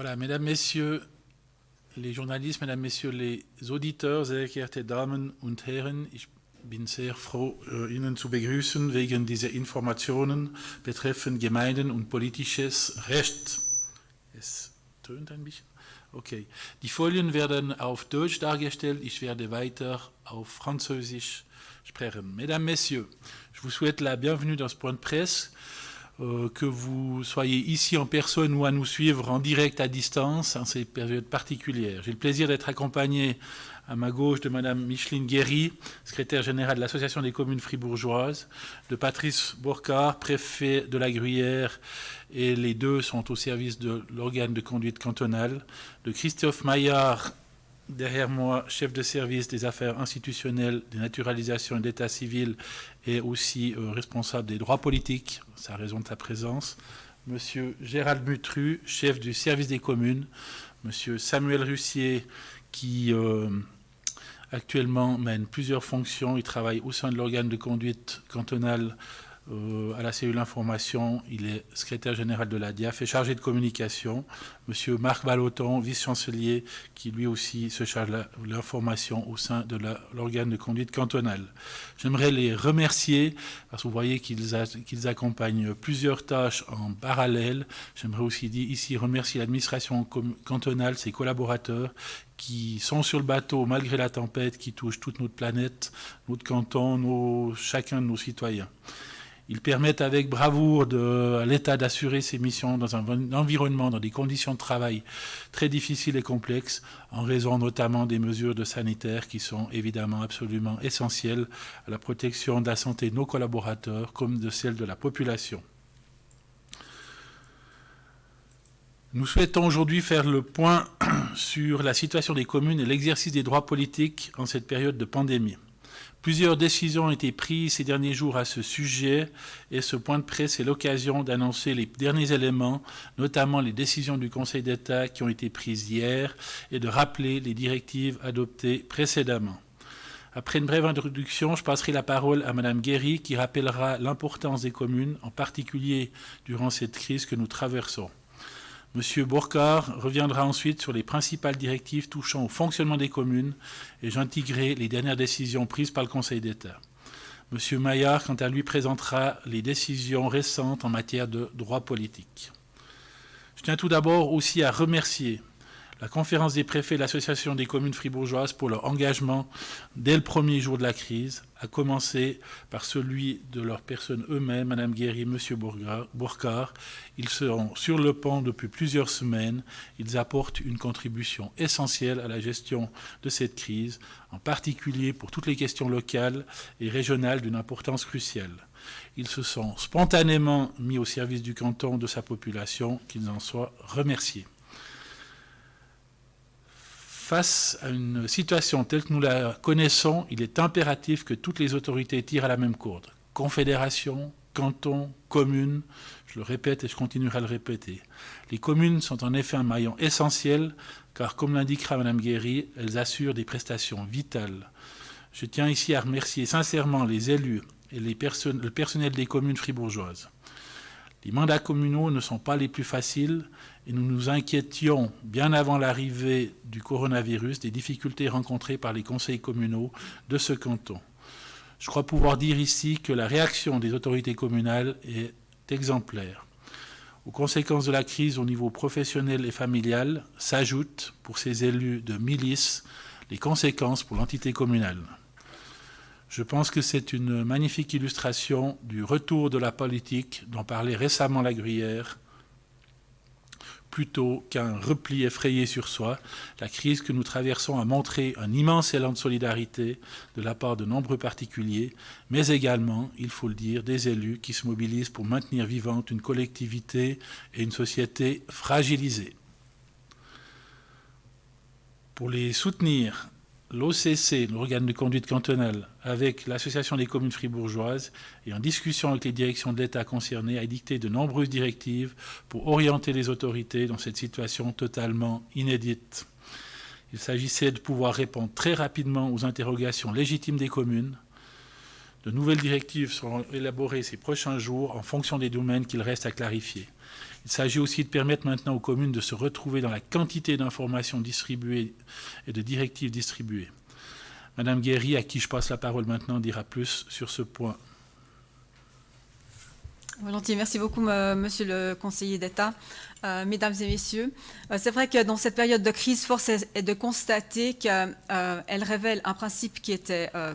Voilà, mesdames, messieurs les journalistes, mesdames, messieurs les auditeurs, sehr geehrte Damen und Herren, ich bin sehr froh, Ihnen zu begrüßen wegen dieser Informationen betreffend Gemeinden und politisches Recht. Es tönt ein bisschen. Okay. Die Folien werden auf Deutsch dargestellt, ich werde weiter auf Französisch sprechen. Mesdames, Messieurs, je vous souhaite la bienvenue dans ce point de presse. Que vous soyez ici en personne ou à nous suivre en direct à distance en ces périodes particulières. J'ai le plaisir d'être accompagné à ma gauche de Madame Micheline Guéry, secrétaire générale de l'Association des communes fribourgeoises, de Patrice Bourcard, préfet de la Gruyère, et les deux sont au service de l'organe de conduite cantonale, de Christophe Maillard, derrière moi, chef de service des affaires institutionnelles, des naturalisations et d'état civil, et aussi responsable des droits politiques, c'est la raison de sa présence. Monsieur Gérald Mutru, chef du service des communes. Monsieur Samuel Russier, qui actuellement mène plusieurs fonctions. Il travaille au sein de l'organe de conduite cantonale à la cellule information. Il est secrétaire général de la DIAF et chargé de communication. Monsieur Marc Balloton, vice-chancelier, qui lui aussi se charge de l'information au sein de l'organe de conduite cantonale. J'aimerais les remercier parce que vous voyez qu'ils accompagnent plusieurs tâches en parallèle. J'aimerais aussi ici remercier l'administration cantonale, ses collaborateurs, qui sont sur le bateau malgré la tempête qui touche toute notre planète, notre canton, chacun de nos citoyens. Ils permettent avec bravoure à l'État d'assurer ses missions dans un environnement, dans des conditions de travail très difficiles et complexes, en raison notamment des mesures de sanitaires qui sont évidemment absolument essentielles à la protection de la santé de nos collaborateurs comme de celle de la population. Nous souhaitons aujourd'hui faire le point sur la situation des communes et l'exercice des droits politiques en cette période de pandémie. Plusieurs décisions ont été prises ces derniers jours à ce sujet et ce point de presse est l'occasion d'annoncer les derniers éléments, notamment les décisions du Conseil d'État qui ont été prises hier et de rappeler les directives adoptées précédemment. Après une brève introduction, je passerai la parole à Madame Guéry qui rappellera l'importance des communes, en particulier durant cette crise que nous traversons. Monsieur Bourcard reviendra ensuite sur les principales directives touchant au fonctionnement des communes et j'intégrerai les dernières décisions prises par le Conseil d'État. Monsieur Maillard, quant à lui, présentera les décisions récentes en matière de droit politique. Je tiens tout d'abord aussi à remercier la conférence des préfets de l'Association des communes fribourgeoises pour leur engagement dès le premier jour de la crise, à commencer par celui de leurs personnes eux-mêmes, Mme Guéry, M. Bourcard. Ils sont sur le pont depuis plusieurs semaines. Ils apportent une contribution essentielle à la gestion de cette crise, en particulier pour toutes les questions locales et régionales d'une importance cruciale. Ils se sont spontanément mis au service du canton, de sa population, qu'ils en soient remerciés. Face à une situation telle que nous la connaissons, il est impératif que toutes les autorités tirent à la même corde. Confédération, canton, communes, je le répète et je continuerai à le répéter. Les communes sont en effet un maillon essentiel, car comme l'indiquera Mme Guéry, elles assurent des prestations vitales. Je tiens ici à remercier sincèrement les élus et le personnel des communes fribourgeoises. Les mandats communaux ne sont pas les plus faciles et nous nous inquiétions bien avant l'arrivée du coronavirus des difficultés rencontrées par les conseils communaux de ce canton. Je crois pouvoir dire ici que la réaction des autorités communales est exemplaire. Aux conséquences de la crise au niveau professionnel et familial s'ajoutent, pour ces élus de milice, les conséquences pour l'entité communale. Je pense que c'est une magnifique illustration du retour de la politique dont parlait récemment la Gruyère, plutôt qu'un repli effrayé sur soi. La crise que nous traversons a montré un immense élan de solidarité de la part de nombreux particuliers, mais également, il faut le dire, des élus qui se mobilisent pour maintenir vivante une collectivité et une société fragilisée. Pour les soutenir, l'OCC, l'organe de conduite cantonale, avec l'Association des communes fribourgeoises et en discussion avec les directions de l'État concernées, a dicté de nombreuses directives pour orienter les autorités dans cette situation totalement inédite. Il s'agissait de pouvoir répondre très rapidement aux interrogations légitimes des communes. De nouvelles directives seront élaborées ces prochains jours en fonction des domaines qu'il reste à clarifier. Il s'agit aussi de permettre maintenant aux communes de se retrouver dans la quantité d'informations distribuées et de directives distribuées. Madame Guéry, à qui je passe la parole maintenant, dira plus sur ce point. Volontiers, merci beaucoup, monsieur le conseiller d'État. Mesdames et messieurs, c'est vrai que dans cette période de crise, force est de constater qu'elle révèle un principe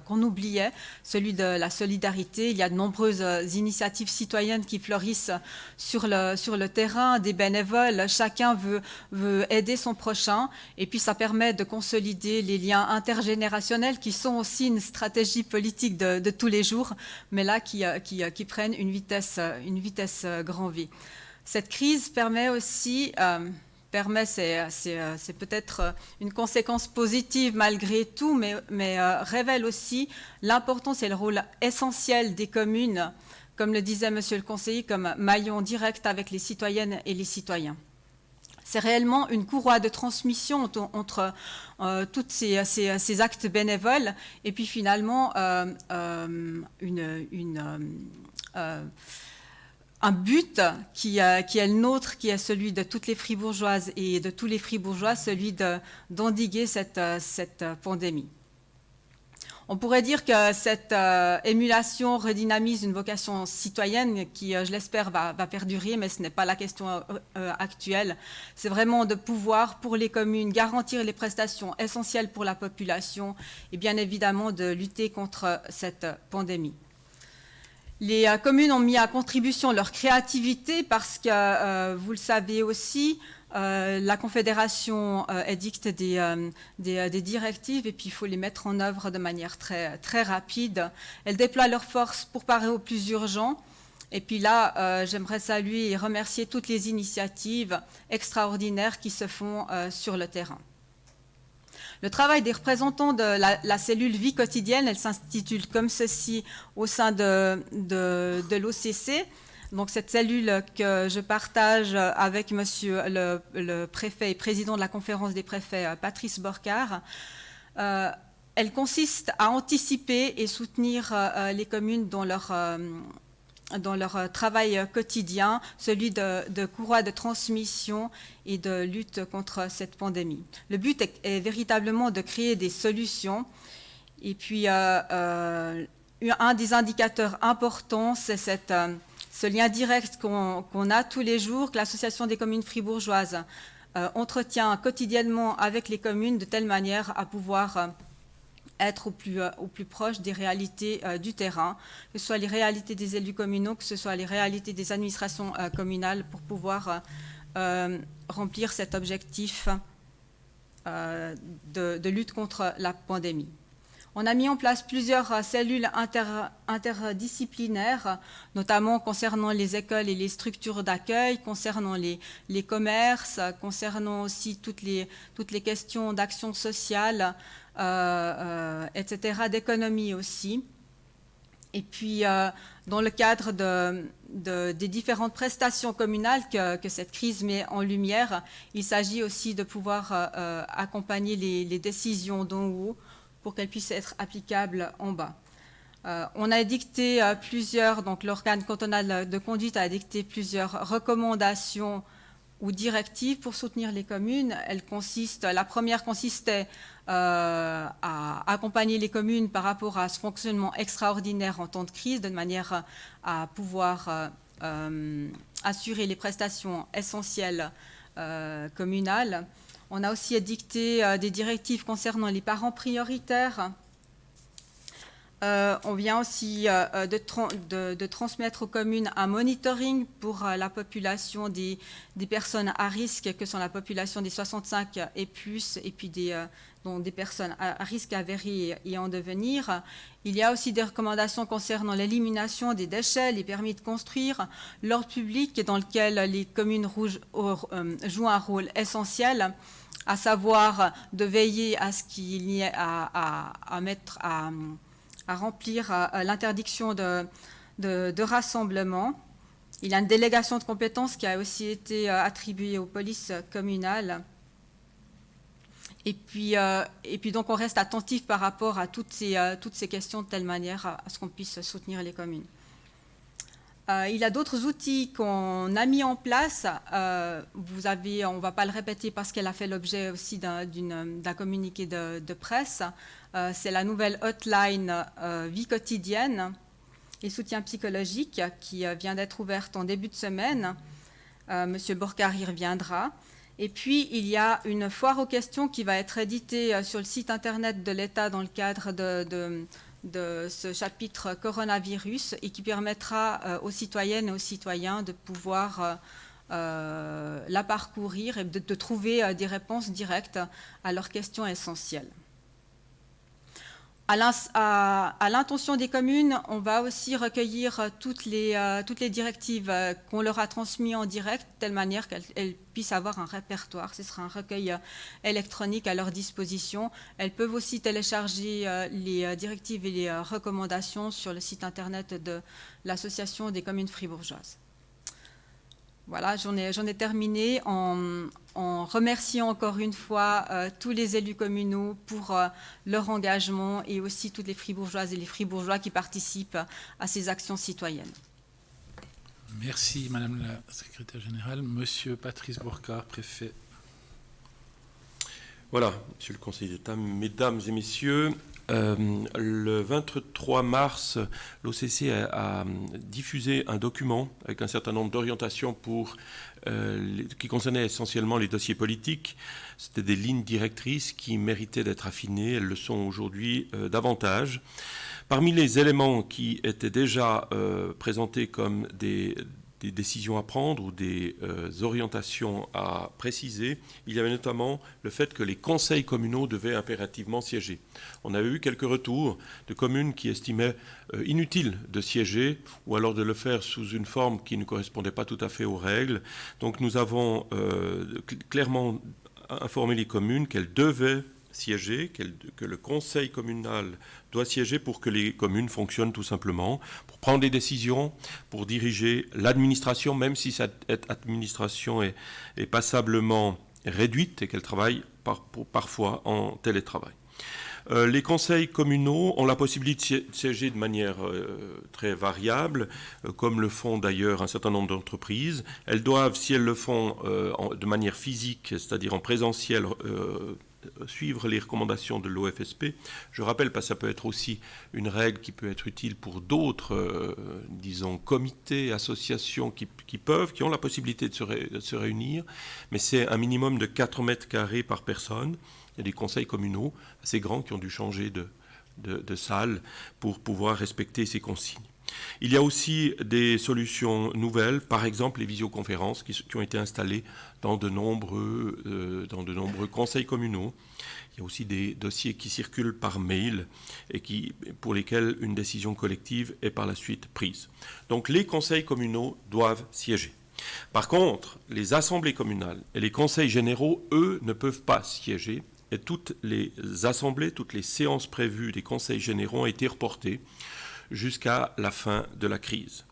qu'on oubliait, celui de la solidarité. Il y a de nombreuses initiatives citoyennes qui fleurissent sur le terrain, des bénévoles, chacun veut aider son prochain, et puis ça permet de consolider les liens intergénérationnels qui sont aussi une stratégie politique de tous les jours, mais là qui prennent une vitesse grand V. Cette crise permet aussi, c'est peut-être une conséquence positive malgré tout, mais révèle aussi l'importance et le rôle essentiel des communes, comme le disait monsieur le conseiller, comme maillon direct avec les citoyennes et les citoyens. C'est réellement une courroie de transmission entre tous ces actes bénévoles et puis finalement un but qui est le nôtre, qui est celui de toutes les fribourgeoises et de tous les fribourgeois, celui d'endiguer cette pandémie. On pourrait dire que cette émulation redynamise une vocation citoyenne qui, je l'espère, va perdurer, mais ce n'est pas la question actuelle. C'est vraiment de pouvoir, pour les communes, garantir les prestations essentielles pour la population et bien évidemment de lutter contre cette pandémie. Les communes ont mis à contribution leur créativité parce que, vous le savez aussi, la Confédération édicte des directives et puis il faut les mettre en œuvre de manière très, très rapide. Elles déploient leurs forces pour parer au plus urgent. Et puis là, j'aimerais saluer et remercier toutes les initiatives extraordinaires qui se font sur le terrain. Le travail des représentants de la cellule vie quotidienne, elle s'intitule comme ceci au sein de l'OCC. Donc cette cellule que je partage avec monsieur le préfet et président de la conférence des préfets, Patrice Borcard, elle consiste à anticiper et soutenir les communes dans leur travail quotidien, celui de courroie de transmission et de lutte contre cette pandémie. Le but est véritablement de créer des solutions. Et puis, un des indicateurs importants, c'est ce lien direct qu'on a tous les jours, que l'Association des communes fribourgeoises entretient quotidiennement avec les communes de telle manière à pouvoir être au plus proche des réalités du terrain, que ce soit les réalités des élus communaux, que ce soit les réalités des administrations communales pour pouvoir remplir cet objectif de lutte contre la pandémie. On a mis en place plusieurs cellules interdisciplinaires, notamment concernant les écoles et les structures d'accueil, concernant les commerces, concernant aussi toutes les questions d'action sociale, etc., d'économie aussi. Et puis, dans le cadre des différentes prestations communales que cette crise met en lumière, il s'agit aussi de pouvoir accompagner les décisions d'en haut pour qu'elles puissent être applicables en bas. On a dicté donc l'organe cantonal de conduite a dicté plusieurs recommandations ou directives pour soutenir les communes. La première consistait à accompagner les communes par rapport à ce fonctionnement extraordinaire en temps de crise, de manière à pouvoir assurer les prestations essentielles communales. On a aussi édicté des directives concernant les parents prioritaires. On vient aussi de transmettre aux communes un monitoring pour la population des personnes à risque, que sont la population des 65 et plus, et puis dont des personnes à risque avéré et en devenir. Il y a aussi des recommandations concernant l'élimination des déchets, les permis de construire, l'ordre public dans lequel les communes jouent un rôle essentiel, à savoir de veiller à ce qu'il y ait à remplir l'interdiction de rassemblement. Il y a une délégation de compétences qui a aussi été attribuée aux polices communales. Et puis donc on reste attentif par rapport à toutes ces questions de telle manière à ce qu'on puisse soutenir les communes. Il y a d'autres outils qu'on a mis en place. On ne va pas le répéter parce qu'elle a fait l'objet aussi d'un communiqué de presse. C'est la nouvelle hotline vie quotidienne et soutien psychologique qui vient d'être ouverte en début de semaine. Monsieur Borcar y reviendra. Et puis, il y a une foire aux questions qui va être éditée sur le site internet de l'État dans le cadre de ce chapitre coronavirus et qui permettra aux citoyennes et aux citoyens de pouvoir la parcourir et de trouver des réponses directes à leurs questions essentielles. À l'intention des communes, on va aussi recueillir toutes les directives qu'on leur a transmises en direct, de telle manière qu'elles puissent avoir un répertoire. Ce sera un recueil électronique à leur disposition. Elles peuvent aussi télécharger les directives et les recommandations sur le site internet de l'Association des communes fribourgeoises. Voilà, j'en ai terminé en remerciant encore une fois tous les élus communaux pour leur engagement et aussi toutes les fribourgeoises et les fribourgeois qui participent à ces actions citoyennes. Merci Madame la Secrétaire Générale. Monsieur Patrice Borcar, préfet. Voilà, Monsieur le Conseiller d'État, Mesdames et Messieurs, le 23 mars, l'OCC a diffusé un document avec un certain nombre d'orientations qui concernaient essentiellement les dossiers politiques. C'était des lignes directrices qui méritaient d'être affinées. Elles le sont aujourd'hui davantage. Parmi les éléments qui étaient déjà présentés comme des décisions à prendre ou des orientations à préciser, il y avait notamment le fait que les conseils communaux devaient impérativement siéger. On avait eu quelques retours de communes qui estimaient inutile de siéger ou alors de le faire sous une forme qui ne correspondait pas tout à fait aux règles. Donc nous avons clairement informé les communes qu'elles devaient siéger, que le conseil communal doit siéger pour que les communes fonctionnent tout simplement, pour prendre des décisions, pour diriger l'administration, même si cette administration est passablement réduite et qu'elle travaille parfois en télétravail. Les conseils communaux ont la possibilité de siéger de manière très variable, comme le font d'ailleurs un certain nombre d'entreprises. Elles doivent, si elles le font de manière physique, c'est-à-dire en présentiel, suivre les recommandations de l'OFSP. Je rappelle, parce que ça peut être aussi une règle qui peut être utile pour d'autres, disons, comités, associations qui ont la possibilité de se réunir, mais c'est un minimum de 4 mètres carrés par personne. Il y a des conseils communaux assez grands qui ont dû changer de salle pour pouvoir respecter ces consignes. Il y a aussi des solutions nouvelles, par exemple les visioconférences qui ont été installées dans de nombreux conseils communaux. Il y a aussi des dossiers qui circulent par mail et pour lesquels une décision collective est par la suite prise. Donc les conseils communaux doivent siéger. Par contre, les assemblées communales et les conseils généraux, eux, ne peuvent pas siéger. Et toutes les assemblées, toutes les séances prévues des conseils généraux ont été reportées jusqu'à la fin de la crise.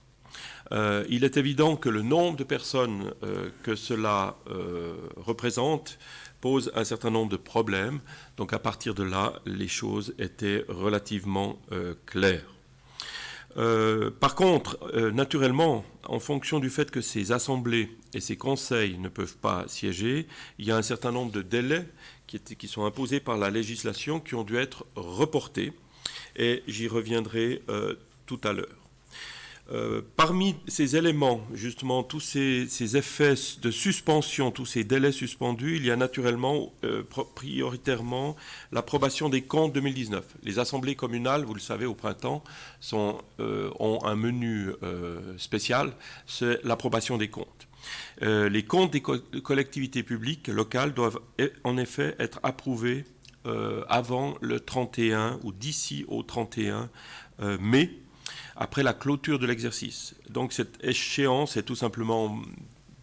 Il est évident que le nombre de personnes que cela représente pose un certain nombre de problèmes. Donc à partir de là, les choses étaient relativement claires. Par contre, naturellement, en fonction du fait que ces assemblées et ces conseils ne peuvent pas siéger, il y a un certain nombre de délais qui sont imposés par la législation qui ont dû être reportés. Et j'y reviendrai tout à l'heure. Parmi ces éléments, justement, tous ces effets de suspension, tous ces délais suspendus, il y a naturellement, prioritairement, l'approbation des comptes 2019. Les assemblées communales, vous le savez, au printemps, ont un menu spécial, c'est l'approbation des comptes. Les comptes des collectivités publiques locales doivent en effet être approuvés avant le 31 ou d'ici au 31 mai, après la clôture de l'exercice. Donc cette échéance est tout simplement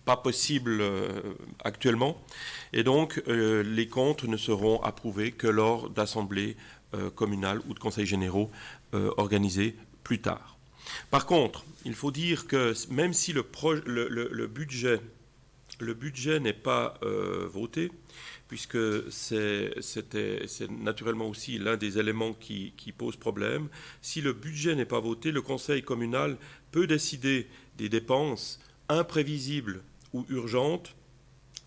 pas possible actuellement, et donc les comptes ne seront approuvés que lors d'assemblées communales ou de conseils généraux organisés plus tard. Par contre, il faut dire que même si le budget n'est pas voté, puisque c'est naturellement aussi l'un des éléments qui pose problème. Si le budget n'est pas voté, le conseil communal peut décider des dépenses imprévisibles ou urgentes.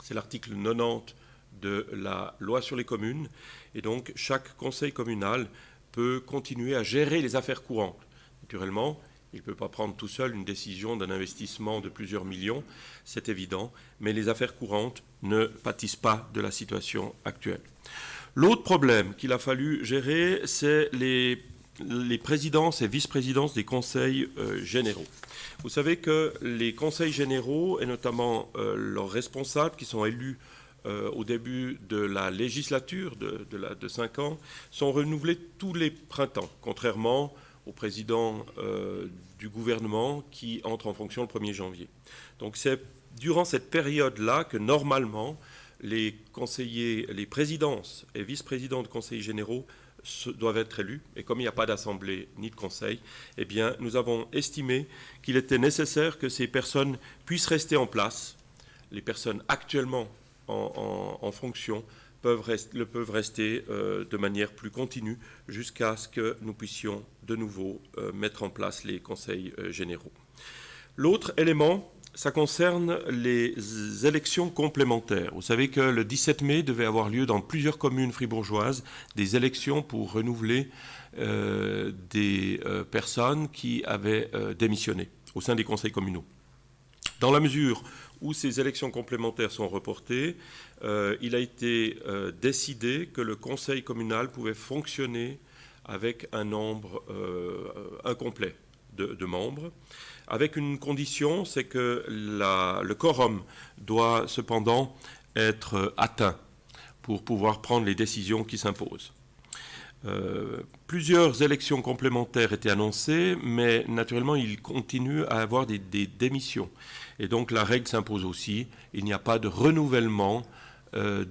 C'est l'article 90 de la loi sur les communes. Et donc, chaque conseil communal peut continuer à gérer les affaires courantes. Naturellement, il ne peut pas prendre tout seul une décision d'un investissement de plusieurs millions, c'est évident, mais les affaires courantes ne pâtissent pas de la situation actuelle. L'autre problème qu'il a fallu gérer, c'est les présidences et vice-présidences des conseils généraux. Vous savez que les conseils généraux, et notamment leurs responsables qui sont élus au début de la législature de 5 ans, sont renouvelés tous les printemps, contrairement au président du gouvernement qui entre en fonction le 1er janvier. Donc c'est durant cette période-là que normalement les conseillers, les présidences et vice-présidents de conseils généraux doivent être élus. Et comme il n'y a pas d'assemblée ni de conseil, eh bien, nous avons estimé qu'il était nécessaire que ces personnes puissent rester en place. Les personnes actuellement en fonction peuvent rester de manière plus continue jusqu'à ce que nous puissions de nouveau mettre en place les conseils généraux. L'autre élément, ça concerne les élections complémentaires. Vous savez que le 17 mai devait avoir lieu dans plusieurs communes fribourgeoises des élections pour renouveler des personnes qui avaient démissionné au sein des conseils communaux. Dans la mesure où ces élections complémentaires sont reportées, il a été décidé que le conseil communal pouvait fonctionner avec un nombre incomplet de membres, avec une condition, c'est que le quorum doit cependant être atteint pour pouvoir prendre les décisions qui s'imposent. Plusieurs élections complémentaires étaient annoncées, mais naturellement, il continue à avoir des démissions. Et donc, la règle s'impose aussi. Il n'y a pas de renouvellement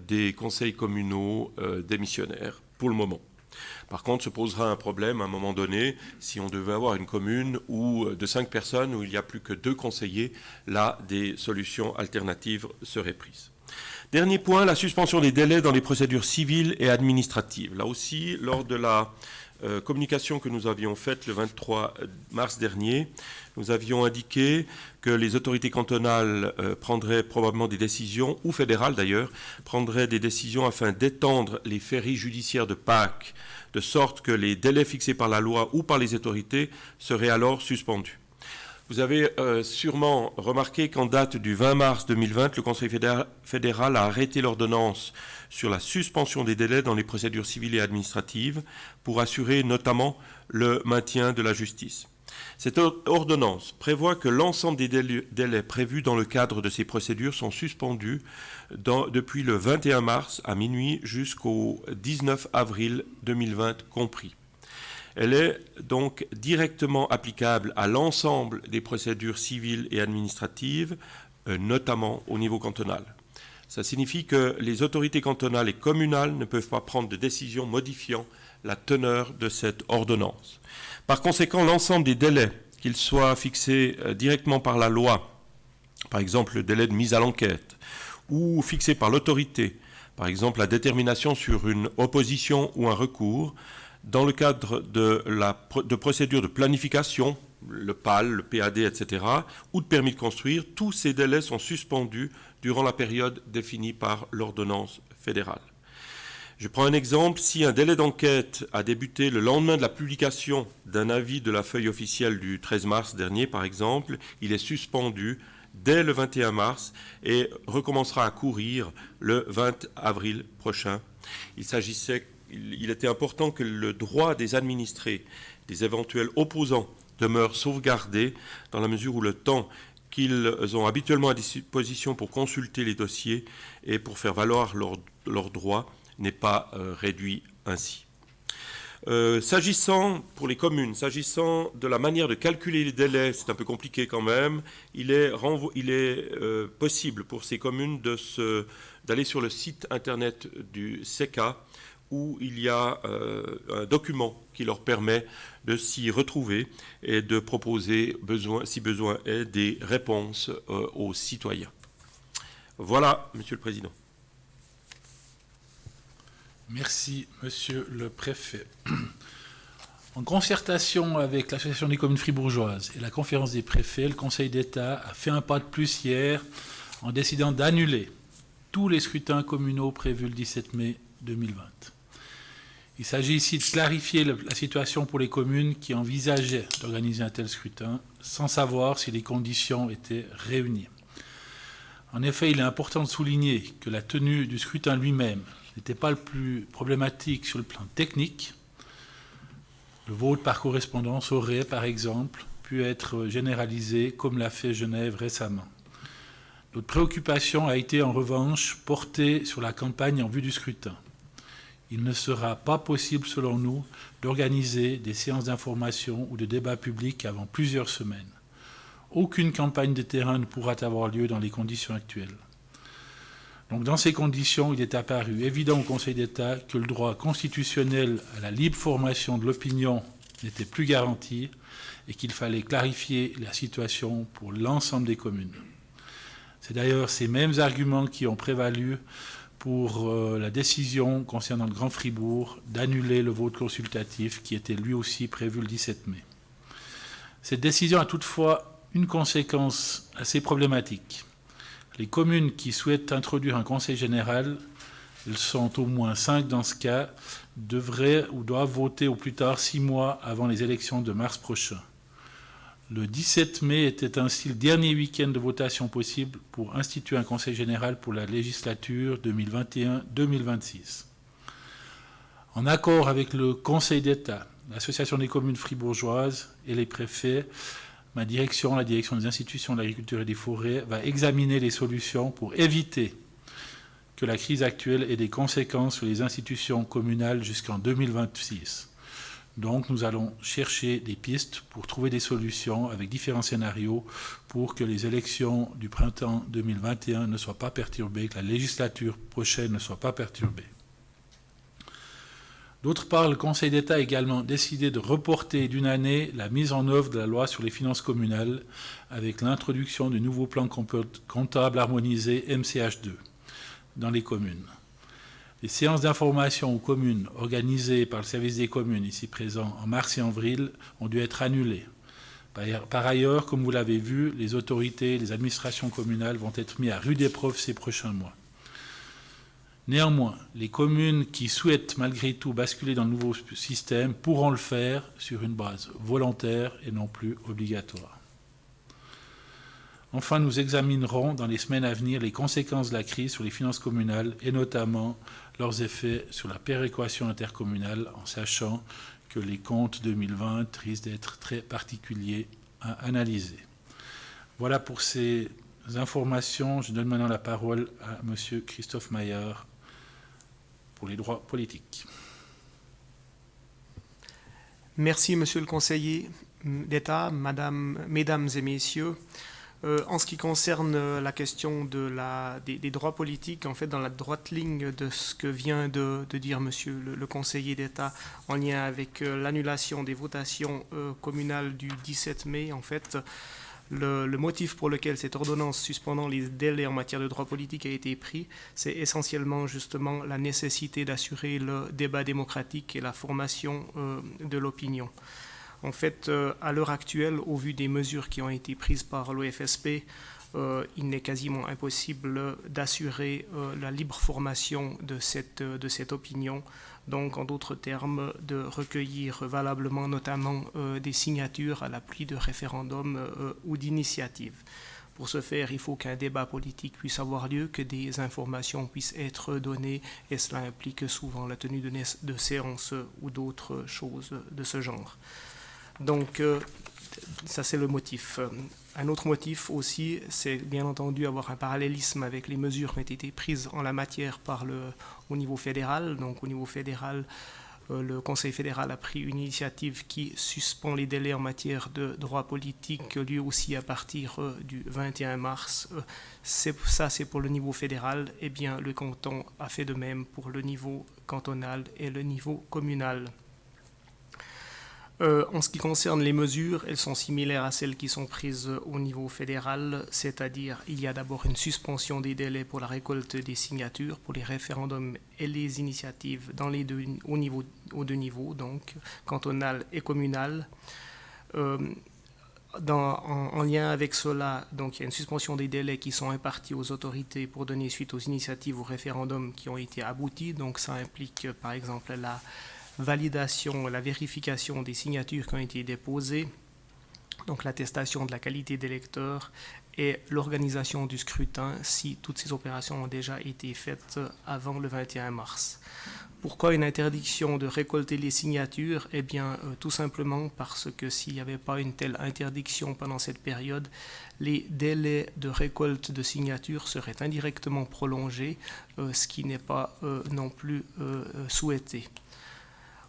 des conseils communaux démissionnaires pour le moment. Par contre, se posera un problème à un moment donné, si on devait avoir une commune de 5 personnes où il n'y a plus que 2 conseillers, là, des solutions alternatives seraient prises. Dernier point, la suspension des délais dans les procédures civiles et administratives. Là aussi, lors de la communication que nous avions faite le 23 mars dernier, nous avions indiqué que les autorités cantonales prendraient probablement des décisions, ou fédérales d'ailleurs, prendraient des décisions afin d'étendre les féries judiciaires de Pâques, de sorte que les délais fixés par la loi ou par les autorités seraient alors suspendus. Vous avez sûrement remarqué qu'en date du 20 mars 2020, le Conseil fédéral a arrêté l'ordonnance sur la suspension des délais dans les procédures civiles et administratives pour assurer notamment le maintien de la justice. Cette ordonnance prévoit que l'ensemble des délais prévus dans le cadre de ces procédures sont suspendus depuis le 21 mars à minuit jusqu'au 19 avril 2020 compris. Elle est donc directement applicable à l'ensemble des procédures civiles et administratives, notamment au niveau cantonal. Ça signifie que les autorités cantonales et communales ne peuvent pas prendre de décision modifiant la teneur de cette ordonnance. Par conséquent, l'ensemble des délais, qu'ils soient fixés directement par la loi, par exemple le délai de mise à l'enquête, ou fixés par l'autorité, par exemple la détermination sur une opposition ou un recours, dans le cadre de procédures de planification, le PAL, le PAD, etc., ou de permis de construire, tous ces délais sont suspendus durant la période définie par l'ordonnance fédérale. Je prends un exemple. Si un délai d'enquête a débuté le lendemain de la publication d'un avis de la feuille officielle du 13 mars dernier, par exemple, il est suspendu dès le 21 mars et recommencera à courir le 20 avril prochain. Il était important que le droit des administrés, des éventuels opposants, demeure sauvegardé dans la mesure où le temps qu'ils ont habituellement à disposition pour consulter les dossiers et pour faire valoir leurs droits n'est pas réduit ainsi. S'agissant, pour les communes, s'agissant de la manière de calculer les délais, c'est un peu compliqué quand même, il est possible pour ces communes d'aller sur le site internet du CECA, où il y a un document qui leur permet de s'y retrouver et de proposer, si besoin est, des réponses aux citoyens. Voilà, Monsieur le Président. Merci, Monsieur le Préfet. En concertation avec l'Association des communes fribourgeoises et la Conférence des préfets, le Conseil d'État a fait un pas de plus hier en décidant d'annuler tous les scrutins communaux prévus le 17 mai 2020. Il s'agit ici de clarifier la situation pour les communes qui envisageaient d'organiser un tel scrutin sans savoir si les conditions étaient réunies. En effet, il est important de souligner que la tenue du scrutin lui-même n'était pas le plus problématique sur le plan technique. Le vote par correspondance aurait, par exemple, pu être généralisé comme l'a fait Genève récemment. Notre préoccupation a été en revanche portée sur la campagne en vue du scrutin. Il ne sera pas possible, selon nous, d'organiser des séances d'information ou de débats publics avant plusieurs semaines. Aucune campagne de terrain ne pourra avoir lieu dans les conditions actuelles. Donc, dans ces conditions, il est apparu évident au Conseil d'État que le droit constitutionnel à la libre formation de l'opinion n'était plus garanti et qu'il fallait clarifier la situation pour l'ensemble des communes. C'est d'ailleurs ces mêmes arguments qui ont prévalu pour la décision concernant le Grand Fribourg d'annuler le vote consultatif qui était lui aussi prévu le 17 mai. Cette décision a toutefois une conséquence assez problématique. Les communes qui souhaitent introduire un conseil général, elles sont au moins 5 dans ce cas, devraient ou doivent voter au plus tard 6 mois avant les élections de mars prochain. Le 17 mai était ainsi le dernier week-end de votation possible pour instituer un conseil général pour la législature 2021-2026. En accord avec le Conseil d'État, l'Association des communes fribourgeoises et les préfets, la direction des institutions de l'agriculture et des forêts, va examiner les solutions pour éviter que la crise actuelle ait des conséquences sur les institutions communales jusqu'en 2026. Donc, nous allons chercher des pistes pour trouver des solutions avec différents scénarios pour que les élections du printemps 2021 ne soient pas perturbées, que la législature prochaine ne soit pas perturbée. D'autre part, le Conseil d'État a également décidé de reporter d'une année la mise en œuvre de la loi sur les finances communales avec l'introduction du nouveau plan comptable harmonisé MCH2 dans les communes. Les séances d'information aux communes organisées par le service des communes ici présent en mars et en avril ont dû être annulées. Par ailleurs, comme vous l'avez vu, les autorités et les administrations communales vont être mises à rude épreuve ces prochains mois. Néanmoins, les communes qui souhaitent malgré tout basculer dans le nouveau système pourront le faire sur une base volontaire et non plus obligatoire. Enfin, nous examinerons dans les semaines à venir les conséquences de la crise sur les finances communales et notamment leurs effets sur la péréquation intercommunale en sachant que les comptes 2020 risquent d'être très particuliers à analyser. Voilà pour ces informations. Je donne maintenant la parole à M. Christophe Maillard pour les droits politiques. Merci, Monsieur le conseiller d'État, Mesdames et Messieurs. En ce qui concerne la question des droits politiques, en fait, dans la droite ligne de ce que vient de dire Monsieur le conseiller d'État en lien avec l'annulation des votations communales du 17 mai, en fait, le motif pour lequel cette ordonnance suspendant les délais en matière de droits politiques a été pris, c'est essentiellement justement la nécessité d'assurer le débat démocratique et la formation de l'opinion. En fait, à l'heure actuelle, au vu des mesures qui ont été prises par l'OFSP, il n'est quasiment impossible d'assurer la libre formation de cette opinion. Donc, en d'autres termes, de recueillir valablement notamment des signatures à l'appui de référendums ou d'initiatives. Pour ce faire, il faut qu'un débat politique puisse avoir lieu, que des informations puissent être données, et cela implique souvent la tenue de séances ou d'autres choses de ce genre. Donc, ça c'est le motif. Un autre motif aussi, c'est bien entendu avoir un parallélisme avec les mesures qui ont été prises en la matière au niveau fédéral. Donc, au niveau fédéral, le Conseil fédéral a pris une initiative qui suspend les délais en matière de droits politiques, lui aussi à partir du 21 mars. Ça, c'est pour le niveau fédéral. Eh bien, le canton a fait de même pour le niveau cantonal et le niveau communal. En ce qui concerne les mesures, elles sont similaires à celles qui sont prises au niveau fédéral, c'est-à-dire il y a d'abord une suspension des délais pour la récolte des signatures pour les référendums et les initiatives dans les aux deux niveaux, donc cantonal et communal. En lien avec cela, donc, il y a une suspension des délais qui sont impartis aux autorités pour donner suite aux initiatives ou référendums qui ont été aboutis. Donc ça implique par exemple la validation, la vérification des signatures qui ont été déposées, donc l'attestation de la qualité des électeurs et l'organisation du scrutin si toutes ces opérations ont déjà été faites avant le 21 mars. Pourquoi une interdiction de récolter les signatures? Eh bien, tout simplement parce que s'il n'y avait pas une telle interdiction pendant cette période, les délais de récolte de signatures seraient indirectement prolongés, ce qui n'est pas non plus souhaité.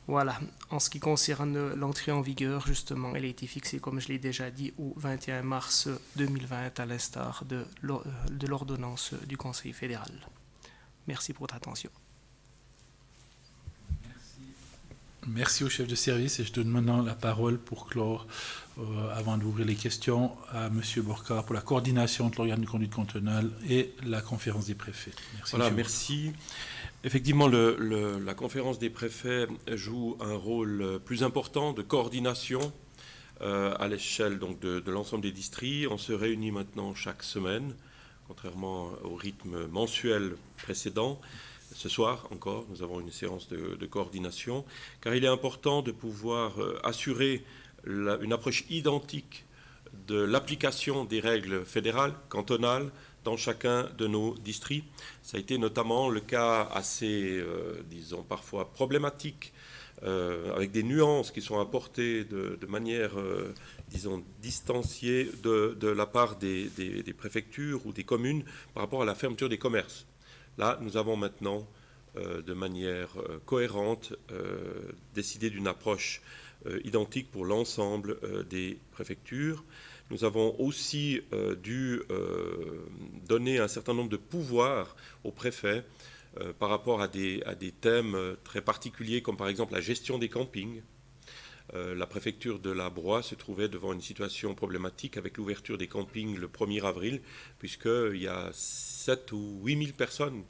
Voilà, en ce qui concerne l'entrée en vigueur, justement, elle a été fixée, comme je l'ai déjà dit, au 21 mars 2020, à l'instar de l'ordonnance du Conseil fédéral. Merci pour votre attention. Merci au chef de service et je donne maintenant la parole pour clore, avant d'ouvrir les questions, à M. Borcard pour la coordination entre l'organe de conduite cantonale et la conférence des préfets. Merci. Voilà, merci. Effectivement, la conférence des préfets joue un rôle plus important de coordination à l'échelle donc de l'ensemble des districts. On se réunit maintenant chaque semaine, contrairement au rythme mensuel précédent. Ce soir encore, nous avons une séance de coordination, car il est important de pouvoir assurer une approche identique de l'application des règles fédérales, cantonales, dans chacun de nos districts. Ça a été notamment le cas assez, disons, parfois problématique, avec des nuances qui sont apportées de manière, disons, distanciée de la part des préfectures ou des communes par rapport à la fermeture des commerces. Là, nous avons maintenant, de manière cohérente, décidé d'une approche identique pour l'ensemble des préfectures. Nous avons aussi dû donner un certain nombre de pouvoirs aux préfets par rapport à des thèmes très particuliers, comme par exemple la gestion des campings. La préfecture de la Broye se trouvait devant une situation problématique avec l'ouverture des campings le 1er avril, puisqu'il y a 7 ou 8 000 personnes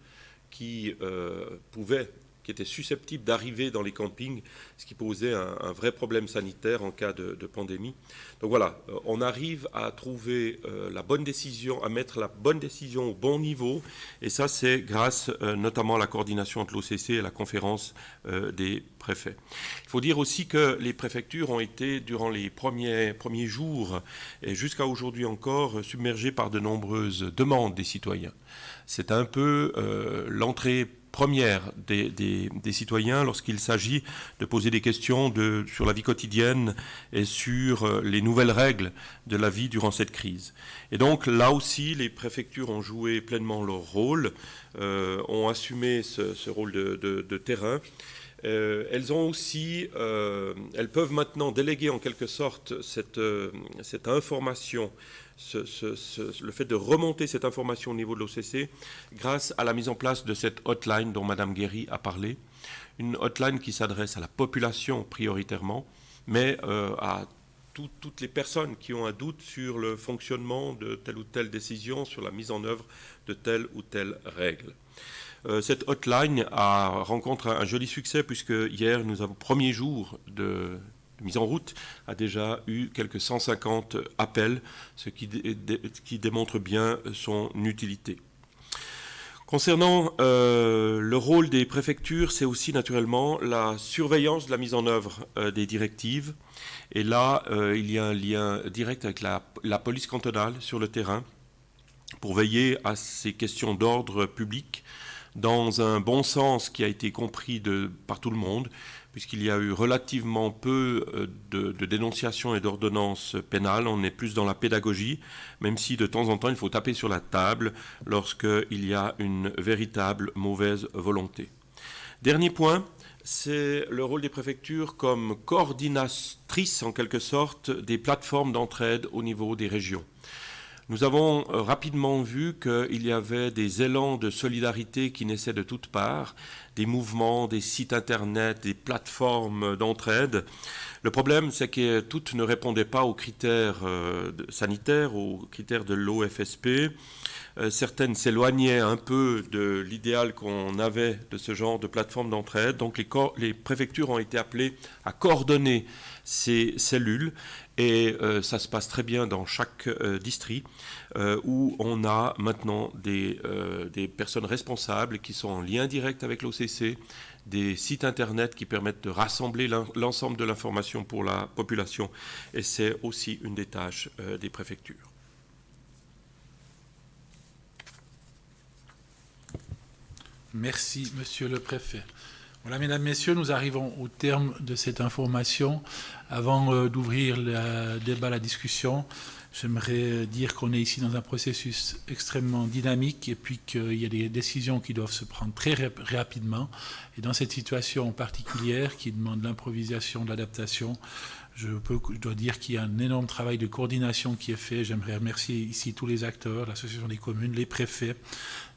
qui étaient susceptibles d'arriver dans les campings, ce qui posait un vrai problème sanitaire en cas de pandémie. Donc voilà, on arrive à trouver la bonne décision, à mettre la bonne décision au bon niveau, et ça c'est grâce notamment à la coordination entre l'OCC et la conférence des préfets. Il faut dire aussi que les préfectures ont été, durant les premiers jours et jusqu'à aujourd'hui encore, submergées par de nombreuses demandes des citoyens. C'est un peu l'entrée première des citoyens lorsqu'il s'agit de poser des questions sur la vie quotidienne et sur les nouvelles règles de la vie durant cette crise. Et donc là aussi, les préfectures ont joué pleinement leur rôle, ont assumé ce rôle de terrain. Elles ont aussi, elles peuvent maintenant déléguer en quelque sorte cette information, le fait de remonter cette information au niveau de l'OCC grâce à la mise en place de cette hotline dont Mme Guéry a parlé. Une hotline qui s'adresse à la population prioritairement, mais à toutes les personnes qui ont un doute sur le fonctionnement de telle ou telle décision, sur la mise en œuvre de telle ou telle règle. Cette hotline rencontre un joli succès puisque hier, nous avons, premier jour de mise en route, a déjà eu quelques 150 appels, ce qui démontre bien son utilité. Concernant le rôle des préfectures, c'est aussi naturellement la surveillance de la mise en œuvre des directives. Et là, il y a un lien direct avec la police cantonale sur le terrain pour veiller à ces questions d'ordre public dans un bon sens qui a été compris par tout le monde, puisqu'il y a eu relativement peu de dénonciations et d'ordonnances pénales. On est plus dans la pédagogie, même si de temps en temps il faut taper sur la table lorsqu'il y a une véritable mauvaise volonté. Dernier point, c'est le rôle des préfectures comme coordinatrices en quelque sorte des plateformes d'entraide au niveau des régions. Nous avons rapidement vu qu'il y avait des élans de solidarité qui naissaient de toutes parts, des mouvements, des sites internet, des plateformes d'entraide. Le problème, c'est que toutes ne répondaient pas aux critères sanitaires, aux critères de l'OFSP. Certaines s'éloignaient un peu de l'idéal qu'on avait de ce genre de plateforme d'entraide. Donc les préfectures ont été appelées à coordonner ces cellules et ça se passe très bien dans chaque district où on a maintenant des personnes responsables qui sont en lien direct avec l'OCC, des sites internet qui permettent de rassembler l'ensemble de l'information pour la population, et c'est aussi une des tâches des préfectures. Merci, Monsieur le Préfet. Voilà, Mesdames, Messieurs, nous arrivons au terme de cette information. Avant d'ouvrir le débat, la discussion, j'aimerais dire qu'on est ici dans un processus extrêmement dynamique et puis qu'il y a des décisions qui doivent se prendre très rapidement. Et dans cette situation particulière qui demande l'improvisation, l'adaptation, je dois dire qu'il y a un énorme travail de coordination qui est fait. J'aimerais remercier ici tous les acteurs, l'Association des communes, les préfets,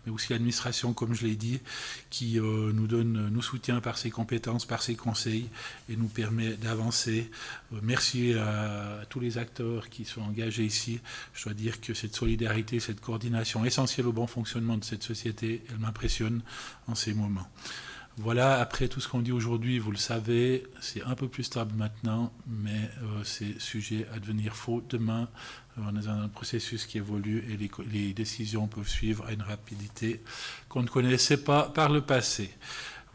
mais aussi l'administration, comme je l'ai dit, qui nous soutient par ses compétences, par ses conseils et nous permet d'avancer. Merci à tous les acteurs qui sont engagés ici. Je dois dire que cette solidarité, cette coordination essentielle au bon fonctionnement de cette société, elle m'impressionne en ces moments. Voilà, après tout ce qu'on dit aujourd'hui, vous le savez, c'est un peu plus stable maintenant, mais c'est sujet à devenir faux demain. On est dans un processus qui évolue et les décisions peuvent suivre à une rapidité qu'on ne connaissait pas par le passé.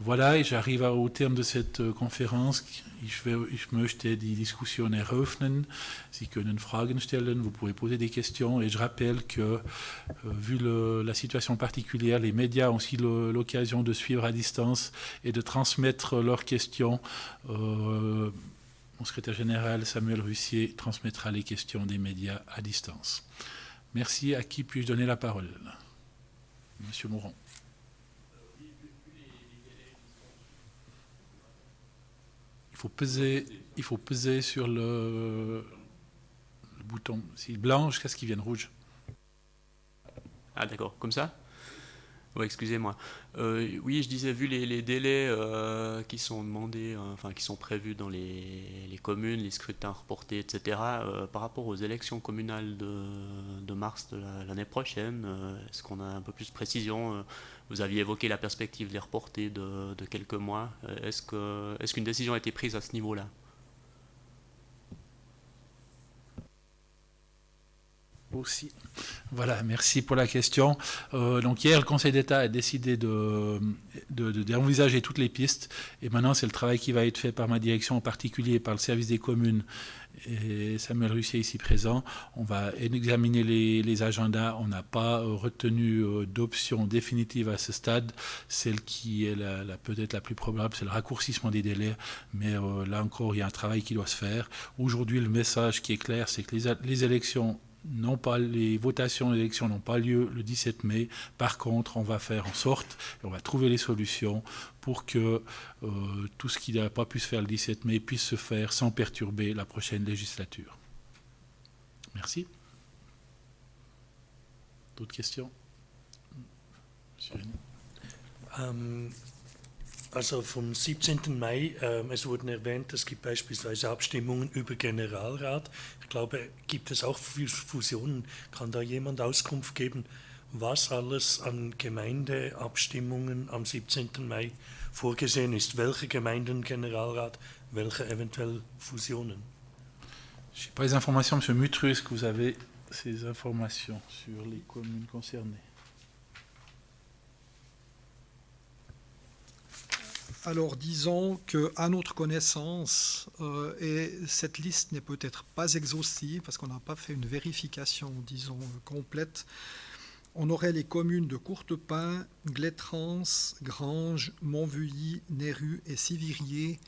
Voilà, et j'arrive au terme de cette Konferenz. Ich möchte die Diskussion eröffnen. Sie können Fragen stellen, vous pouvez poser des questions. Et je rappelle que, vu la situation particulière, les médias ont aussi l'occasion de suivre à distance et de transmettre leurs questions. Mon secrétaire général, Samuel Russier, transmettra les questions des médias à distance. Merci. À qui puis-je donner la parole? Monsieur Mouron. Il faut peser sur le bouton. S'il est blanc, jusqu'à ce qu'il vienne rouge. Ah d'accord, comme ça? Ouais, excusez-moi. Oui, je disais, vu les délais qui sont demandés, enfin qui sont prévus dans les communes, les scrutins reportés, etc., par rapport aux élections communales de mars de l'année prochaine, est-ce qu'on a un peu plus de précision? Vous aviez évoqué la perspective de les reporter de quelques mois. Est-ce qu'une décision a été prise à ce niveau-là? Aussi. Voilà, merci pour la question. Donc hier, le Conseil d'État a décidé d'envisager toutes les pistes. Et maintenant, c'est le travail qui va être fait par ma direction, en particulier par le service des communes et Samuel Russier ici présent. On va examiner les agendas. On n'a pas retenu d'option définitive à ce stade. Celle qui est peut-être la plus probable, c'est le raccourcissement des délais. Mais là encore, il y a un travail qui doit se faire. Aujourd'hui, le message qui est clair, c'est que les élections les votations, les élections n'ont pas lieu le 17 mai. Par contre, on va faire en sorte, et on va trouver les solutions pour que tout ce qui n'a pas pu se faire le 17 mai puisse se faire sans perturber la prochaine législature. Merci. D'autres questions? Monsieur René. Also vom 17. Mai, es wurden erwähnt, es gibt beispielsweise Abstimmungen über Generalrat. Ich glaube, gibt es auch für Fusionen. Kann da jemand Auskunft geben, was alles an Gemeindeabstimmungen am 17. Mai vorgesehen ist? Welche Gemeinden Generalrat, welche eventuell Fusionen? Je n'ai pas les informations, M. Mutru, est-ce que vous avez ces informations sur les communes concernées? Alors disons qu'à notre connaissance, et cette liste n'est peut-être pas exhaustive parce qu'on n'a pas fait une vérification, disons, complète, on aurait les communes de Courtepin, Glettrans, Granges, Montvuilly, Néru et Sivirier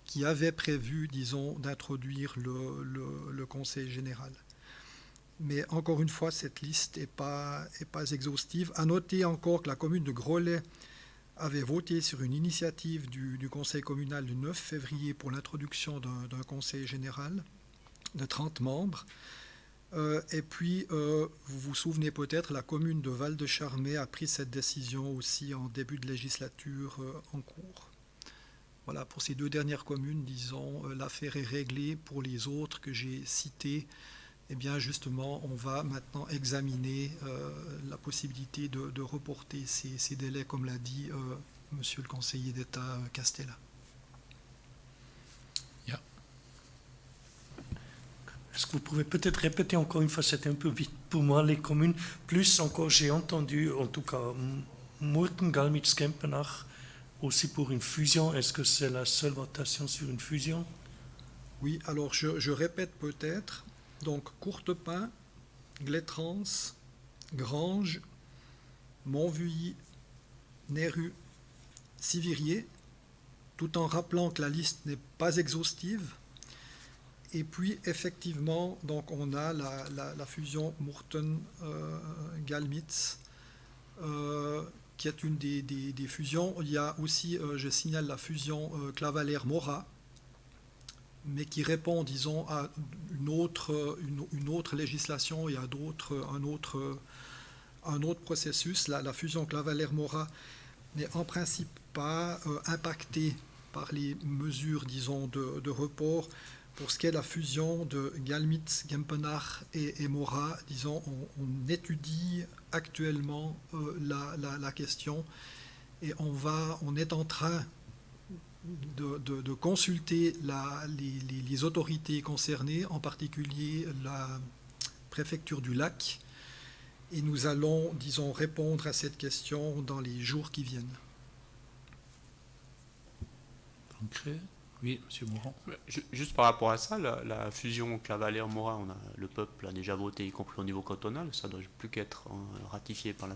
qui avaient prévu, disons, d'introduire le Conseil général. Mais encore une fois, cette liste n'est pas exhaustive. À noter encore que la commune de Groslay avait voté sur une initiative du Conseil communal du 9 février pour l'introduction d'un Conseil général de 30 membres. Et puis, vous vous souvenez peut-être, la commune de Val-de-Charmey a pris cette décision aussi en début de législature en cours. Voilà, pour ces 2 dernières communes, disons, l'affaire est réglée. Pour les autres que j'ai citées, eh bien, justement, on va maintenant examiner la possibilité de reporter ces délais, comme l'a dit Monsieur le conseiller d'État Castella. Est-ce que vous pouvez peut-être répéter encore une fois, c'était un peu vite pour moi, les communes, plus encore j'ai entendu, en tout cas, Murten, Galmitz, Kempenach, aussi pour une fusion. Est-ce que c'est la seule votation sur une fusion? Oui, alors je répète peut-être. Donc, Courtepin, Glétrans, Granges, Montvuilly, Néru, Sivirier, tout en rappelant que la liste n'est pas exhaustive. Et puis, effectivement, donc on a la fusion Murten-Galmitz, qui est une des fusions. Il y a aussi, je signale, la fusion Clavaleyres-Morat, mais qui répond, disons, à une autre législation et à un autre processus. La fusion Clavaleyres-Morat n'est en principe pas impactée par les mesures, disons, de report. Pour ce qui est de la fusion de Galmitz, Gempenach et Morat, disons, on étudie actuellement la question et on est en train de consulter les autorités concernées, en particulier la préfecture du Lac, et nous allons, disons, répondre à cette question dans les jours qui viennent. Concret. Oui, M. Mourant. Juste par rapport à ça, la fusion Clavaleyres-Morat, le peuple a déjà voté, y compris au niveau cantonal. Ça ne doit plus qu'être ratifié par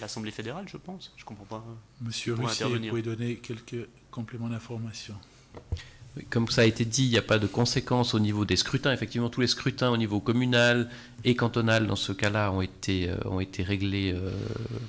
l'Assemblée fédérale, je pense. Je ne comprends pas. Monsieur Russier, vous pouvez donner quelques compléments d'information. Oui, comme ça a été dit, il n'y a pas de conséquences au niveau des scrutins. Effectivement, tous les scrutins au niveau communal et cantonal, dans ce cas-là, ont été réglés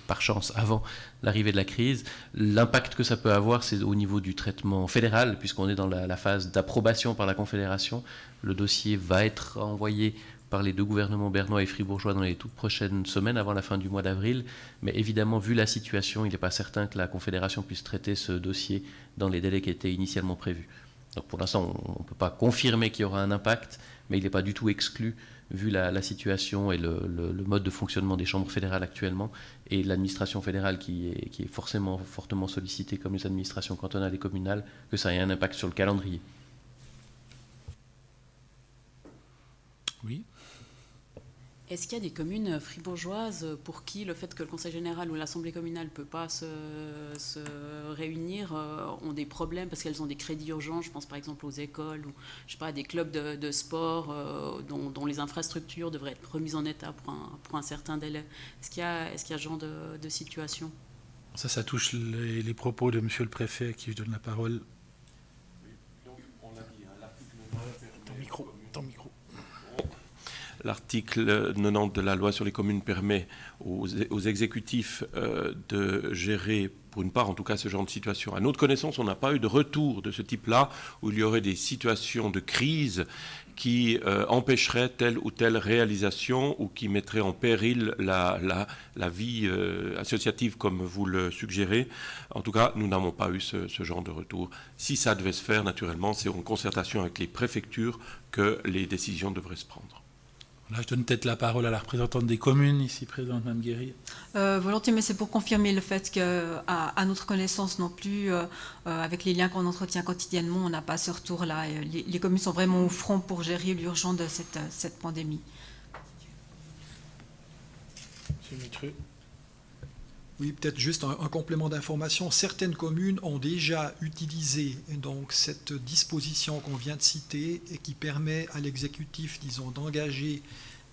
par chance avant l'arrivée de la crise. L'impact que ça peut avoir, c'est au niveau du traitement fédéral, puisqu'on est dans la phase d'approbation par la Confédération. Le dossier va être envoyé par les 2 gouvernements bernois et fribourgeois dans les toutes prochaines semaines, avant la fin du mois d'avril. Mais évidemment, vu la situation, il n'est pas certain que la Confédération puisse traiter ce dossier dans les délais qui étaient initialement prévus. Donc pour l'instant, on ne peut pas confirmer qu'il y aura un impact, mais il n'est pas du tout exclu, vu la situation et le mode de fonctionnement des chambres fédérales actuellement, et l'administration fédérale qui est forcément fortement sollicitée, comme les administrations cantonales et communales, que ça ait un impact sur le calendrier. Oui. Est-ce qu'il y a des communes fribourgeoises pour qui le fait que le Conseil général ou l'Assemblée communale ne peut pas se réunir ont des problèmes parce qu'elles ont des crédits urgents? Je pense par exemple aux écoles ou je sais pas, à des clubs de sport dont les infrastructures devraient être remises en état pour un certain délai. Est-ce qu'il y a ce genre de situation? Ça touche les propos de Monsieur le Préfet à qui je donne la parole. Oui, donc on l'a dit, l'article 9 Ton micro. L'article 90 de la loi sur les communes permet aux exécutifs de gérer, pour une part en tout cas, ce genre de situation. À notre connaissance, on n'a pas eu de retour de ce type-là, où il y aurait des situations de crise qui empêcheraient telle ou telle réalisation ou qui mettraient en péril la vie associative comme vous le suggérez. En tout cas, nous n'avons pas eu ce genre de retour. Si ça devait se faire, naturellement, c'est en concertation avec les préfectures que les décisions devraient se prendre. Là, je donne peut-être la parole à la représentante des communes, ici présente, Mme Guéry. Volontiers, mais c'est pour confirmer le fait qu'à notre connaissance non plus, avec les liens qu'on entretient quotidiennement, on n'a pas ce retour-là. Les communes sont vraiment au front pour gérer l'urgence de cette pandémie. Monsieur Mitreux. Oui, peut-être juste un complément d'information. Certaines communes ont déjà utilisé donc cette disposition qu'on vient de citer et qui permet à l'exécutif, disons, d'engager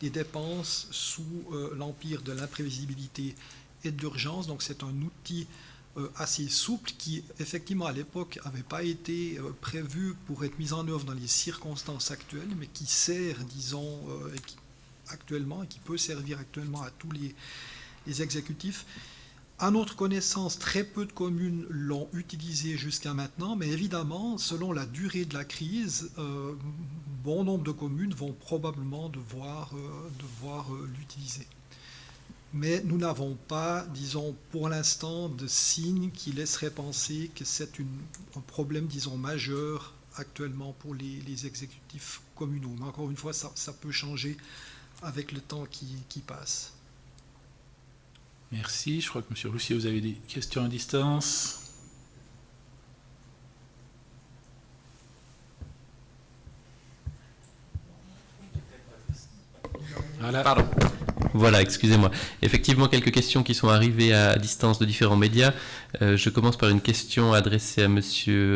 des dépenses sous l'empire de l'imprévisibilité et de l'urgence. Donc c'est un outil assez souple qui, effectivement, à l'époque, n'avait pas été prévu pour être mis en œuvre dans les circonstances actuelles, mais qui sert, disons, actuellement, et qui peut servir actuellement à tous les exécutifs. À notre connaissance, très peu de communes l'ont utilisé jusqu'à maintenant, mais évidemment, selon la durée de la crise, bon nombre de communes vont probablement devoir l'utiliser. Mais nous n'avons pas, disons, pour l'instant, de signes qui laisseraient penser que c'est un problème, disons, majeur actuellement pour les exécutifs communaux. Mais encore une fois, ça peut changer avec le temps qui passe. Merci. Je crois que M. Roussier, vous avez des questions à distance. Voilà. Pardon. Voilà, excusez-moi. Effectivement, quelques questions qui sont arrivées à distance de différents médias. Je commence par une question adressée à M.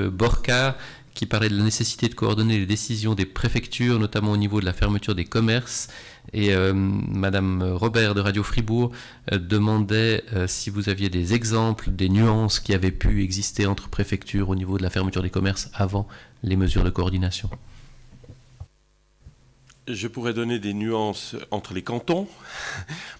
Borca, qui parlait de la nécessité de coordonner les décisions des préfectures, notamment au niveau de la fermeture des commerces. Et Madame Robert de Radio Fribourg demandait si vous aviez des exemples, des nuances qui avaient pu exister entre préfectures au niveau de la fermeture des commerces avant les mesures de coordination. Je pourrais donner des nuances entre les cantons,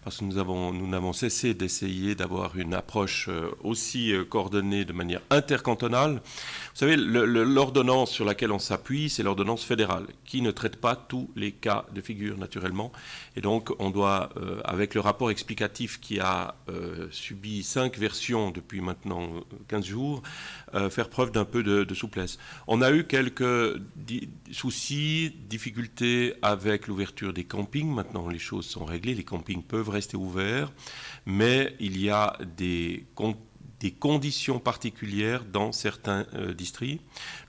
parce que nous n'avons cessé d'essayer d'avoir une approche aussi coordonnée de manière intercantonale. Vous savez, l'ordonnance sur laquelle on s'appuie, c'est l'ordonnance fédérale, qui ne traite pas tous les cas de figure, naturellement. Et donc, on doit, avec le rapport explicatif qui a subi 5 versions depuis maintenant 15 jours, faire preuve d'un peu de souplesse. On a eu quelques soucis, difficultés avec l'ouverture des campings. Maintenant, les choses sont réglées. Les campings peuvent rester ouverts, mais il y a des conditions particulières dans certains districts.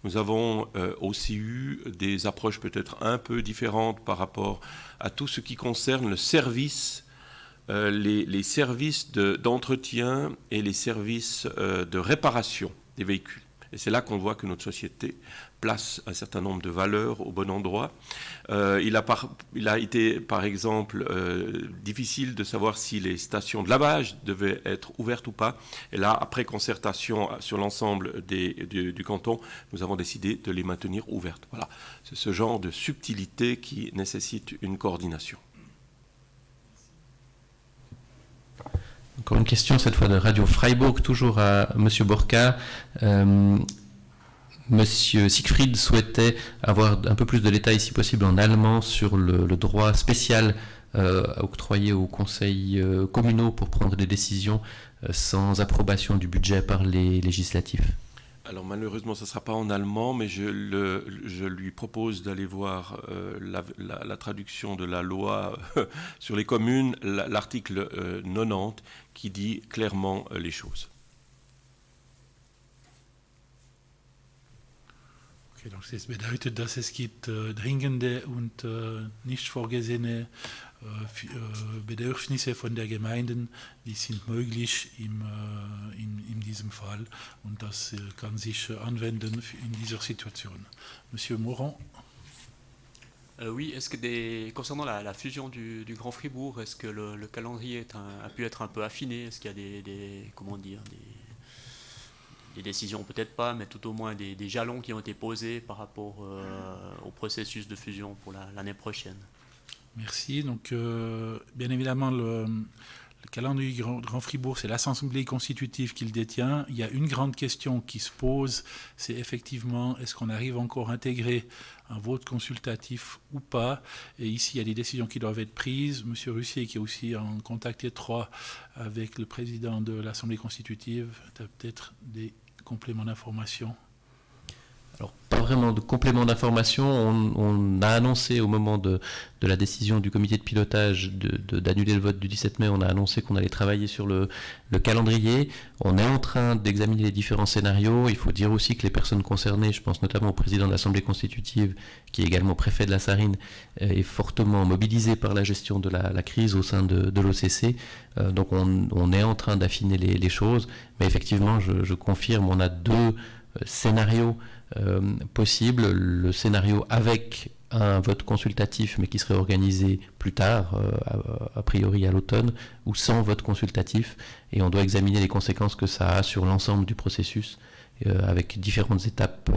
Nous avons aussi eu des approches peut-être un peu différentes par rapport à tout ce qui concerne le service, les services d'entretien et les services de réparation des véhicules. Et c'est là qu'on voit que notre société place un certain nombre de valeurs au bon endroit. Il a été, par exemple, difficile de savoir si les stations de lavage devaient être ouvertes ou pas. Et là, après concertation sur l'ensemble du canton, nous avons décidé de les maintenir ouvertes. Voilà, c'est ce genre de subtilité qui nécessite une coordination. Encore une question, cette fois de Radio Freiburg, toujours à M. Borca. Monsieur Siegfried souhaitait avoir un peu plus de détails, si possible, en allemand sur le droit spécial octroyé aux conseils communaux pour prendre des décisions sans approbation du budget par les législatifs. Alors malheureusement, ce ne sera pas en allemand, mais je lui propose d'aller voir la traduction de la loi sur les communes, l'article 90, qui dit clairement les choses. Okay, donc das bedeutet, dass es gibt dringende und nicht vorgesehene Bedürfnisse von der Gemeinden, die sind möglich in diesem Fall und das kann sich anwenden in dieser Situation. Monsieur Morand. Oui, est-ce que concernant la fusion du Grand Fribourg, est-ce que le calendrier a pu être un peu affiné? Est-ce qu'il y a des décisions, peut-être pas, mais tout au moins des jalons qui ont été posés par rapport au processus de fusion pour l'année prochaine? Merci. Donc, bien évidemment, le calendrier du Grand Fribourg, c'est l'Assemblée constitutive qui le détient. Il y a une grande question qui se pose, c'est effectivement, est-ce qu'on arrive encore à intégrer un vote consultatif ou pas? Et ici, il y a des décisions qui doivent être prises. Monsieur Russier, qui est aussi en contact étroit avec le président de l'Assemblée constitutive, a peut-être des compléments d'information. Alors, pas vraiment de complément d'information. On a annoncé au moment de la décision du comité de pilotage d'annuler le vote du 17 mai, on a annoncé qu'on allait travailler sur le calendrier. On est en train d'examiner les différents scénarios. Il faut dire aussi que les personnes concernées, je pense notamment au président de l'Assemblée constitutive, qui est également préfet de la Sarine, est fortement mobilisé par la gestion de la crise au sein de l'OCC. Donc on est en train d'affiner les choses. Mais effectivement, je confirme, on a 2 scénarios possible, le scénario avec un vote consultatif mais qui serait organisé plus tard, a priori à l'automne, ou sans vote consultatif, et on doit examiner les conséquences que ça a sur l'ensemble du processus, avec différentes étapes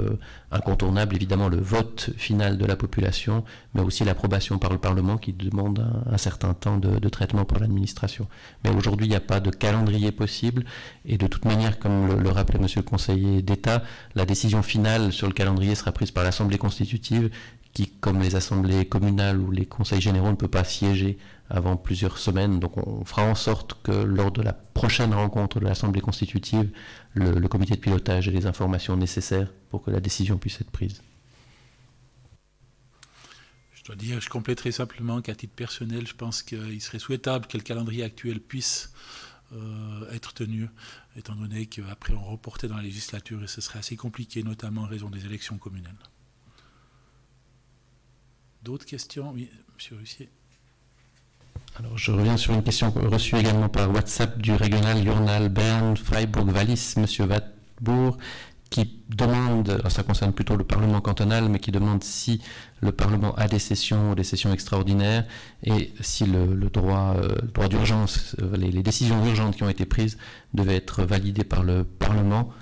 incontournables, évidemment le vote final de la population, mais aussi l'approbation par le Parlement qui demande un certain temps de traitement par l'administration. Mais aujourd'hui, il n'y a pas de calendrier possible, et de toute manière, comme le rappelait Monsieur le conseiller d'État, la décision finale sur le calendrier sera prise par l'Assemblée constitutive, qui, comme les assemblées communales ou les conseils généraux, ne peut pas siéger avant plusieurs semaines. Donc on fera en sorte que lors de la prochaine rencontre de l'Assemblée constitutive, le comité de pilotage ait les informations nécessaires pour que la décision puisse être prise. Je dois dire, je compléterai simplement qu'à titre personnel, je pense qu'il serait souhaitable que le calendrier actuel puisse être tenu, étant donné qu'après on reportait dans la législature et ce serait assez compliqué, notamment en raison des élections communales. D'autres questions? Oui, M. Russier. Alors, je reviens sur une question reçue également par WhatsApp du régional Journal Bern, Freiburg-Wallis, M. Watbourg, qui demande, alors ça concerne plutôt le Parlement cantonal, mais qui demande si le Parlement a des sessions extraordinaires et si le droit d'urgence, les décisions urgentes qui ont été prises devaient être validées par le Parlement.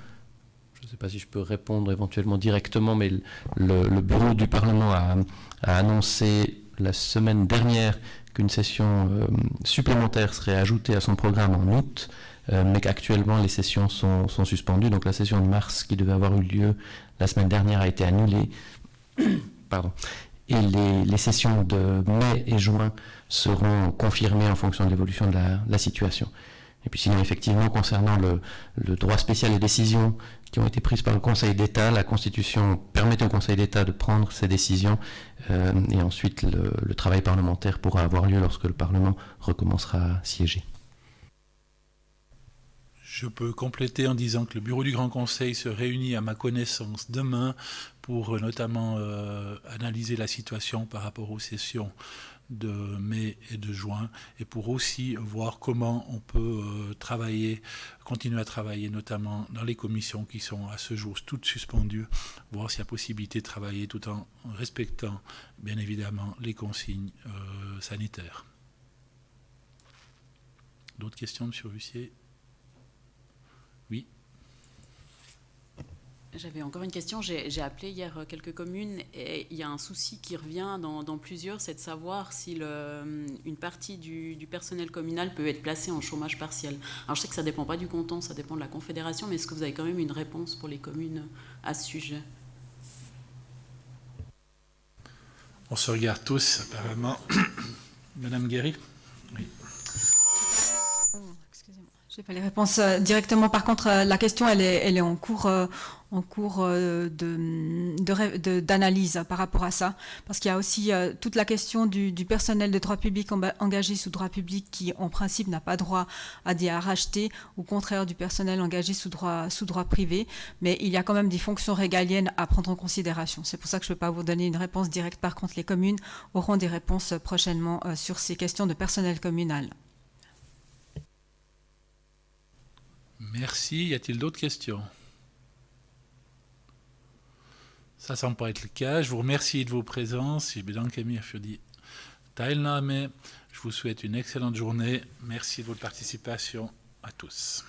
Je ne sais pas si je peux répondre éventuellement directement, mais le bureau du Parlement a annoncé la semaine dernière qu'une session supplémentaire serait ajoutée à son programme en août, mais qu'actuellement les sessions sont suspendues. Donc la session de mars qui devait avoir eu lieu la semaine dernière a été annulée. Pardon. Et les sessions de mai et juin seront confirmées en fonction de l'évolution de la situation. Et puis sinon, effectivement, concernant le droit spécial et décisions qui ont été prises par le Conseil d'État, la Constitution permet au Conseil d'État de prendre ces décisions et ensuite le travail parlementaire pourra avoir lieu lorsque le Parlement recommencera à siéger. Je peux compléter en disant que le bureau du Grand Conseil se réunit à ma connaissance demain pour notamment analyser la situation par rapport aux sessions de mai et de juin et pour aussi voir comment on peut continuer à travailler notamment dans les commissions qui sont à ce jour toutes suspendues, voir s'il y a possibilité de travailler tout en respectant bien évidemment les consignes sanitaires. D'autres questions, M. Russier? Oui. J'avais encore une question. J'ai appelé hier quelques communes et il y a un souci qui revient dans plusieurs, c'est de savoir si une partie du personnel communal peut être placé en chômage partiel. Alors je sais que ça ne dépend pas du canton, ça dépend de la Confédération, mais est-ce que vous avez quand même une réponse pour les communes à ce sujet? On se regarde tous apparemment. Madame Guéry? Oui. Je n'ai pas les réponses directement. Par contre, la question, elle est en cours d'analyse par rapport à ça. Parce qu'il y a aussi toute la question du personnel de droit public engagé sous droit public qui, en principe, n'a pas droit à des RHT, au contraire du personnel engagé sous droit privé. Mais il y a quand même des fonctions régaliennes à prendre en considération. C'est pour ça que je ne peux pas vous donner une réponse directe. Par contre, les communes auront des réponses prochainement sur ces questions de personnel communal. Merci. Y a-t-il d'autres questions? Ça semble pas être le cas. Je vous remercie de vos présences. Ich bedanke mich für die Teilnahme. Je vous souhaite une excellente journée. Merci de votre participation à tous.